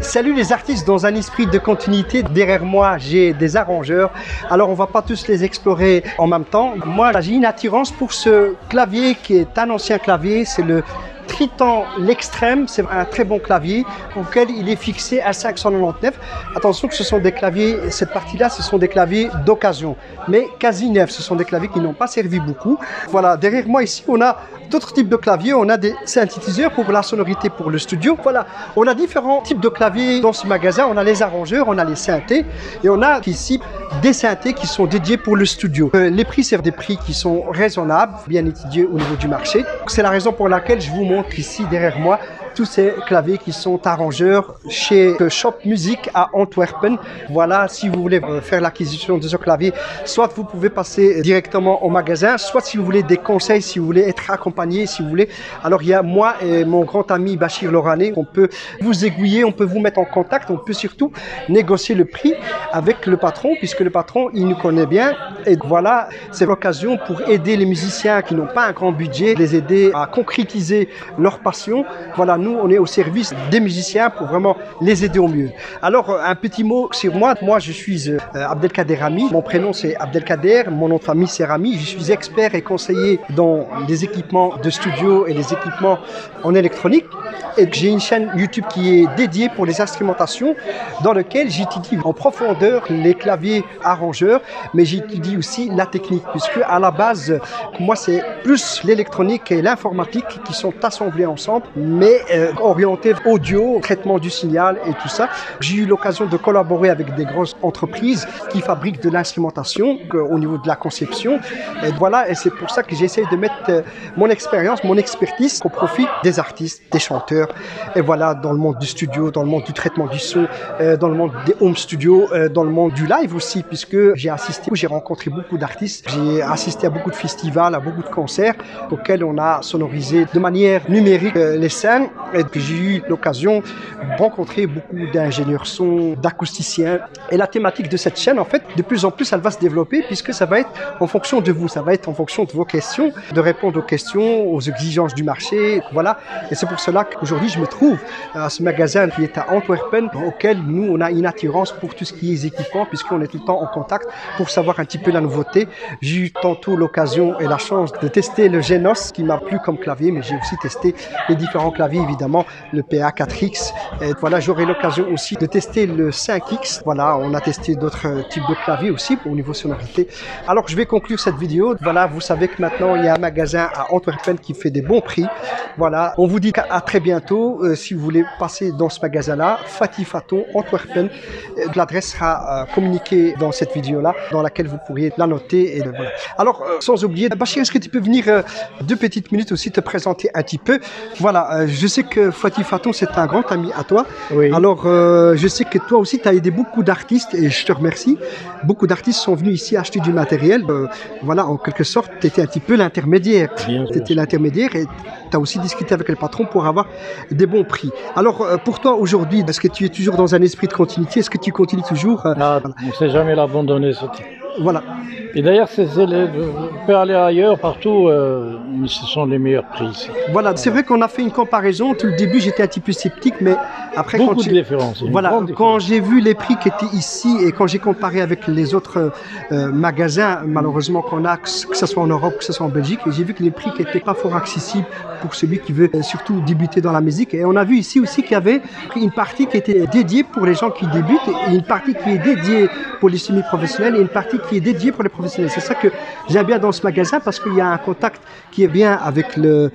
Salut les artistes, dans un esprit de continuité, derrière moi j'ai des arrangeurs. Alors on va pas tous les explorer en même temps. Moi j'ai une attirance pour ce clavier qui est un ancien clavier, c'est le Triton l'extrême, c'est un très bon clavier auquel il est fixé à 599. Attention que ce sont des claviers, cette partie-là, ce sont des claviers d'occasion, mais quasi neufs. Ce sont des claviers qui n'ont pas servi beaucoup. Voilà, derrière moi ici, on a d'autres types de claviers. On a des synthétiseurs pour la sonorité pour le studio. Voilà, on a différents types de claviers dans ce magasin. On a les arrangeurs, on a les synthés et on a ici des synthés qui sont dédiés pour le studio. Les prix, c'est des prix qui sont raisonnables, bien étudiés au niveau du marché. C'est la raison pour laquelle je vous montre ici derrière moi tous ces claviers qui sont arrangeurs chez Shop Music à Antwerpen. Voilà, si vous voulez faire l'acquisition de ce clavier, soit vous pouvez passer directement au magasin, soit si vous voulez des conseils, si vous voulez être accompagné, si vous voulez. Alors il y a moi et mon grand ami Bachir Lorané, on peut vous aiguiller, on peut vous mettre en contact, on peut surtout négocier le prix avec le patron, puisque le patron, il nous connaît bien. Et voilà, c'est l'occasion pour aider les musiciens qui n'ont pas un grand budget, les aider à concrétiser leur passion. Voilà, nous, on est au service des musiciens pour vraiment les aider au mieux. Alors, un petit mot sur moi. Moi, je suis Abdelkader Rami. Mon prénom, c'est Abdelkader. Mon nom de famille, c'est Rami. Je suis expert et conseiller dans les équipements de studio et les équipements en électronique. Et j'ai une chaîne YouTube qui est dédiée pour les instrumentations, dans laquelle j'étudie en profondeur les claviers arrangeurs, mais j'étudie aussi la technique, puisque à la base, moi, c'est plus l'électronique et l'informatique qui sont assemblés ensemble, mais orienté audio, traitement du signal et tout ça. J'ai eu l'occasion de collaborer avec des grosses entreprises qui fabriquent de l'instrumentation au niveau de la conception. Et voilà, et c'est pour ça que j'essaie de mettre mon expérience, mon expertise au profit des artistes, des chanteurs. Et voilà, dans le monde du studio, dans le monde du traitement du son, dans le monde des home studios, dans le monde du live aussi, puisque j'ai rencontré beaucoup d'artistes. J'ai assisté à beaucoup de festivals, à beaucoup de concerts auxquels on a sonorisé de manière numérique les scènes. Et puis j'ai eu l'occasion de rencontrer beaucoup d'ingénieurs son, d'acousticiens. Et la thématique de cette chaîne, en fait, de plus en plus, elle va se développer puisque ça va être en fonction de vous, ça va être en fonction de vos questions, de répondre aux questions, aux exigences du marché. Voilà. Et c'est pour cela qu'aujourd'hui, je me trouve à ce magasin qui est à Antwerpen, auquel nous, on a une attirance pour tout ce qui est équipement, puisqu'on est tout le temps en contact pour savoir un petit peu la nouveauté. J'ai eu tantôt l'occasion et la chance de tester le Genos, qui m'a plu comme clavier, mais j'ai aussi testé les différents claviers, évidemment, le PA4X. Et voilà, j'aurai l'occasion aussi de tester le 5X. Voilà, on a testé d'autres types de claviers aussi au niveau sonorité. Alors, je vais conclure cette vidéo. Voilà, vous savez que maintenant, il y a un magasin à Antwerpen qui fait des bons prix. Voilà, on vous dit à très bientôt. Si vous voulez passer dans ce magasin-là, Fatih Faton, Antwerpen. L'adresse sera communiquée dans cette vidéo-là, dans laquelle vous pourriez la noter. Et voilà. Alors, sans oublier, Bachir, est-ce que tu peux venir 2 petites minutes aussi te présenter un petit peu? Voilà, je sais que Fatih Faton, c'est un grand ami à toi. Oui. Alors, je sais que toi aussi, tu as aidé beaucoup d'artistes et je te remercie. Beaucoup d'artistes sont venus ici acheter du matériel. Voilà, en quelque sorte, tu étais un petit peu l'intermédiaire. Tu étais l'intermédiaire et tu as aussi discuté avec le patron pour avoir des bons prix. Alors, pour toi aujourd'hui, est-ce que tu es toujours dans un esprit de continuité? Est-ce que tu continues toujours voilà. On ne sait jamais l'abandonner, ce type. Voilà. Et d'ailleurs, on peut aller ailleurs, partout, ce sont les meilleurs prix. Voilà, c'est vrai qu'on a fait une comparaison. Tout le début, j'étais un petit peu sceptique, mais après, beaucoup de différences. Voilà, quand j'ai vu les prix qui étaient ici et quand j'ai comparé avec les autres magasins, malheureusement qu'on a, que ce soit en Europe, que ce soit en Belgique, j'ai vu que les prix qui n'étaient pas fort accessibles pour celui qui veut surtout débuter dans la musique. Et on a vu ici aussi qu'il y avait une partie qui était dédiée pour les gens qui débutent et une partie qui est dédiée pour les semi-professionnels et une partie qui est dédiée pour les professionnels. C'est ça que j'aime bien dans ce magasin parce qu'il y a un contact qui est bien avec le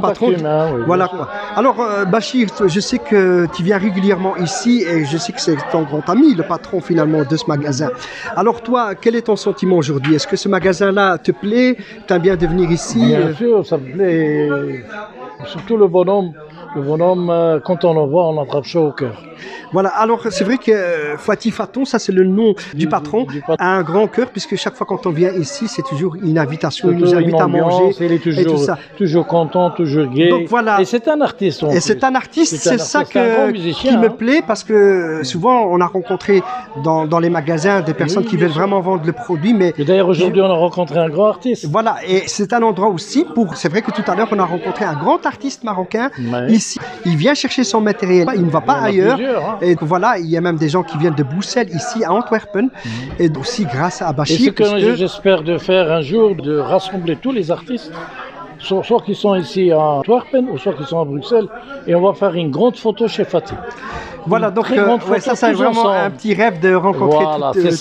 patron. Humain, oui, voilà quoi. Alors Bachir, je sais que tu viens régulièrement ici et je sais que c'est ton grand ami, le patron finalement de ce magasin. Alors toi, quel est ton sentiment aujourd'hui? Est-ce que ce magasin-là te plaît? Tu aimes bien de venir ici? Bien sûr, ça me plaît. Surtout le bonhomme. Le bonhomme, quand on le voit, on attrape chaud au cœur. Voilà, alors c'est vrai que Fatih Faton, ça c'est le nom du patron, a un grand cœur puisque chaque fois quand on vient ici, c'est toujours une invitation, il nous invite à manger il est toujours, et tout ça. Toujours content, toujours gai. Donc voilà. Et c'est un artiste. Et c'est un artiste, c'est ça qui me plaît parce que souvent on a rencontré dans les magasins des personnes qui veulent vraiment vendre le produit. Mais d'ailleurs aujourd'hui on a rencontré un grand artiste. Voilà, et c'est un endroit aussi pour, c'est vrai que tout à l'heure on a rencontré un grand artiste marocain ici, il vient chercher son matériel, il ne va pas ailleurs. Hein. Et voilà, il y a même des gens qui viennent de Bruxelles, ici à Antwerpen, et aussi grâce à Bachir. Et ce que j'espère de faire un jour, de rassembler tous les artistes, soit qui sont ici à Antwerpen, ou soit qui sont à Bruxelles, et on va faire une grande photo chez Fatih. Voilà, donc ça c'est vraiment un petit rêve de rencontrer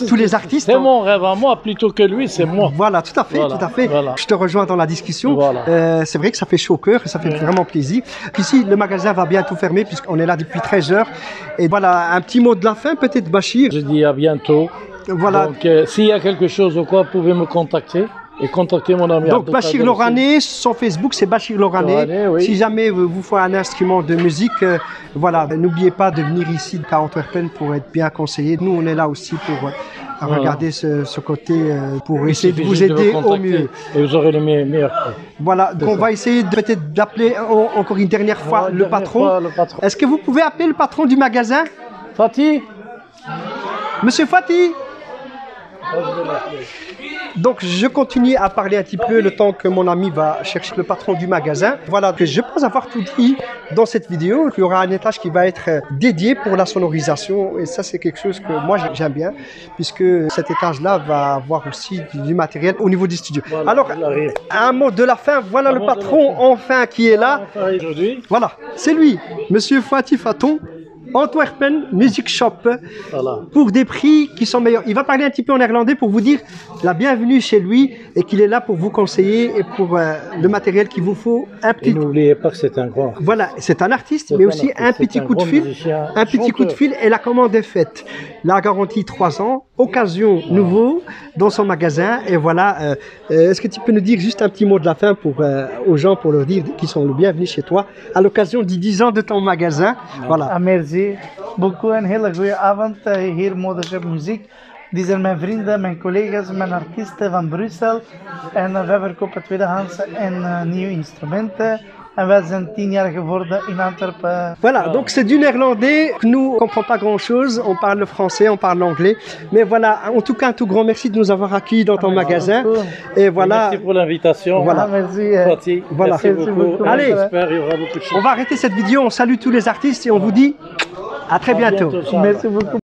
tous les artistes. C'est mon rêve à moi, plutôt que lui, c'est moi. Voilà, tout à fait, tout à fait. Voilà. Je te rejoins dans la discussion. Voilà. C'est vrai que ça fait chaud au cœur, ça fait vraiment plaisir. Ici, le magasin va bientôt fermer, puisqu'on est là depuis 13 heures. Et voilà, un petit mot de la fin, peut-être, Bachir. Je dis à bientôt. Voilà. Donc, s'il y a quelque chose ou quoi, vous pouvez me contacter. Et contacter mon ami. Donc Bachir Lorané, son Facebook c'est Bachir Lorané. Oui. Si jamais vous faut un instrument de musique, voilà, n'oubliez pas de venir ici à Antwerpen pour être bien conseillé. Nous on est là aussi pour regarder ce côté, pour essayer de vous aider au mieux. Et vous aurez les meilleurs. Voilà, donc on va essayer peut-être d'appeler encore une dernière fois le patron. Est-ce que vous pouvez appeler le patron du magasin? Fatih. Monsieur Fatih. Donc je continue à parler un petit peu le temps que mon ami va chercher le patron du magasin. Voilà, que je pense avoir tout dit dans cette vidéo. Il y aura un étage qui va être dédié pour la sonorisation et ça c'est quelque chose que moi j'aime bien puisque cet étage-là va avoir aussi du matériel au niveau du studio. Voilà, alors, un mot de la fin. Voilà le patron enfin qui est là. Voilà, c'est lui, Monsieur Fatih Faton. Antwerpen Music Shop, voilà. Pour des prix qui sont meilleurs. Il va parler un petit peu en néerlandais pour vous dire la bienvenue chez lui et qu'il est là pour vous conseiller et pour le matériel qu'il vous faut. Et n'oubliez pas que c'est un grand artiste. Voilà, c'est un artiste, mais aussi un petit coup de fil. Un petit coup de fil et la commande est faite. La garantie 3 ans, occasion nouveau dans son magasin. Et voilà, est-ce que tu peux nous dire juste un petit mot de la fin pour, aux gens pour leur dire qu'ils sont le bienvenus chez toi à l'occasion des 10 ans de ton magasin. Voilà. Merci beaucoup, een hele goede avond hier Mothership Muziek. Die zijn mijn vrienden, mijn collega's, mijn artiesten van Brussel. En wij verkopen tweedehands en nieuwe instrumenten. En wij zijn 10 jaar geworden in Antwerpen. Voilà, donc c'est du néerlandais. Nous, on ne comprend pas grand-chose. On parle le français, on parle l'anglais. Mais voilà, en tout cas, un tout grand merci de nous avoir accueillis dans ton magasin. Et voilà. Merci pour l'invitation. Voilà. Merci. Fatih. Voilà. Merci beaucoup. Allez, j'espère qu'il y aura beaucoup de choses. On va arrêter cette vidéo. On salue tous les artistes et on vous dit à très bientôt. Merci beaucoup.